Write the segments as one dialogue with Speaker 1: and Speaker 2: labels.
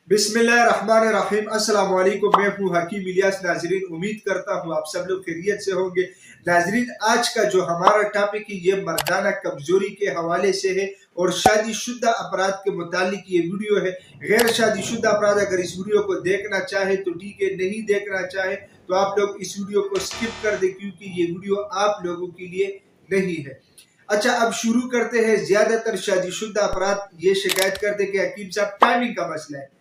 Speaker 1: बिस्मिल्लाहिर्रहमानिर्रहीम। अस्सलाम वालेकुम। मैं हूँ हकीम इलियास। नाजरीन, उम्मीद करता हूँ आप सब लोग खैरियत से होंगे। नाजरीन, आज का जो हमारा टॉपिक है ये मर्दाना कमजोरी के हवाले से है और शादीशुदा अपराध के मुतालिक ये वीडियो है। गैर शादीशुदा अपराध अगर इस वीडियो को देखना चाहे तो ठीक है, नहीं देखना चाहे तो आप लोग इस वीडियो को स्किप कर दे, क्योंकि ये वीडियो आप लोगों के लिए नहीं है। अच्छा, अब शुरू करते हैं। ज्यादातर शादीशुदा अपराध ये शिकायत करते कि हकीम साहब टाइमिंग का मसला है।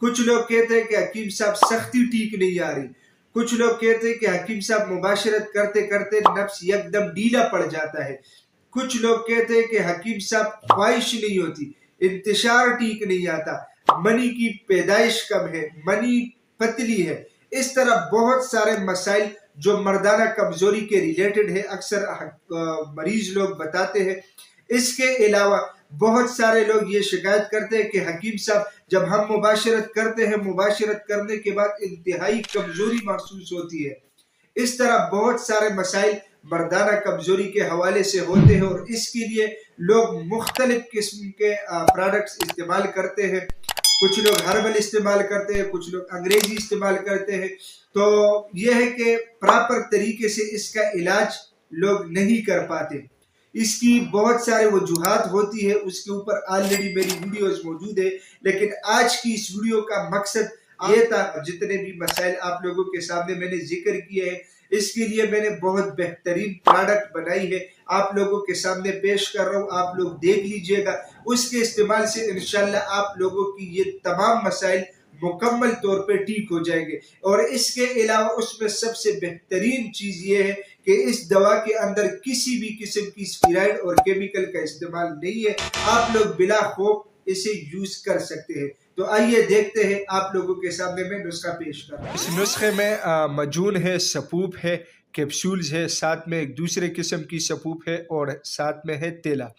Speaker 1: कुछ लोग कहते हैं कि हकीम साहब सख्ती ठीक नहीं आ रही। कुछ लोग कहते हैं कि हकीम साहब मुबाशरत करते करते नफ्स एकदम ढीला पड़ जाता है। कुछ लोग कहते हैं कि हकीम साहब ख्वाहिश नहीं होती, इंतशार ठीक नहीं आता, मनी की पैदाइश कम है, मनी पतली है। इस तरह बहुत सारे मसाइल जो मर्दाना कमजोरी के रिलेटेड है अक्सर मरीज लोग बताते हैं। इसके अलावा बहुत सारे लोग ये शिकायत करते हैं कि हकीम साहब जब हम मुबाशरत करते हैं, मुबाशरत करने के बाद इंतहाई कमजोरी महसूस होती है। इस तरह बहुत सारे मसाइल मर्दाना कमजोरी के हवाले से होते हैं और इसके लिए लोग मुख्तलिफ किस्म के प्रोडक्ट्स इस्तेमाल करते हैं। कुछ लोग हर्बल इस्तेमाल करते हैं, कुछ लोग अंग्रेजी इस्तेमाल करते हैं। तो यह है कि प्रॉपर तरीके से इसका इलाज लोग नहीं कर पाते। इसकी बहुत सारे वजूहात होती है, उसके ऊपर ऑलरेडी मेरी वीडियोस मौजूद है। लेकिन आज की इस वीडियो का मकसद ये था, जितने भी मसाइल आप लोगों के सामने मैंने जिक्र किए हैं, इसके लिए मैंने बहुत बेहतरीन प्रोडक्ट बनाई है, आप लोगों के सामने पेश कर रहा हूँ। आप लोग देख लीजिएगा, उसके इस्तेमाल से इंशाल्लाह आप लोगों की ये तमाम मसाइल मुकम्मल तौर पे ठीक हो जाएंगे। और इसके अलावा उसमें सबसे बेहतरीन चीज ये है कि इस दवा के अंदर किसी भी किस्म की स्टेरॉइड और केमिकल का इस्तेमाल नहीं है। आप लोग बिला खौफ इसे यूज कर सकते हैं। तो आइए देखते हैं, आप लोगों के सामने मैं नुस्खा पेश कर रहा हूँ। इस नुस्खे में मजून है, सपूप है, कैप्सूल्स है, साथ में एक दूसरे किस्म की सपूप है और साथ में है तेला।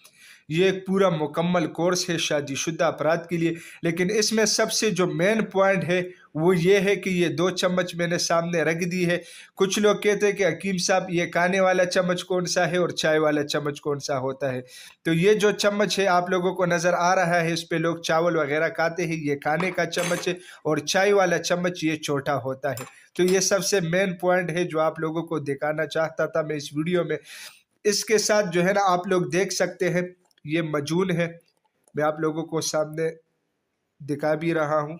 Speaker 1: ये एक पूरा मुकम्मल कोर्स है शादीशुदा अपराध के लिए। लेकिन इसमें सबसे जो मेन पॉइंट है वो ये है कि ये 2 चम्मच मैंने सामने रख दी है। कुछ लोग कहते हैं कि हकीम साहब ये खाने वाला चम्मच कौन सा है और चाय वाला चम्मच कौन सा होता है। तो ये जो चम्मच है आप लोगों को नज़र आ रहा है, इस पे लोग चावल वगैरह खाते हैं, ये खाने का चम्मच है। और चाय वाला चम्मच ये छोटा होता है। तो ये सबसे मेन पॉइंट है जो आप लोगों को दिखाना चाहता था मैं इस वीडियो में। इसके साथ जो है ना, आप लोग देख सकते हैं ये मजून है, मैं आप लोगों को सामने दिखा भी रहा हूँ।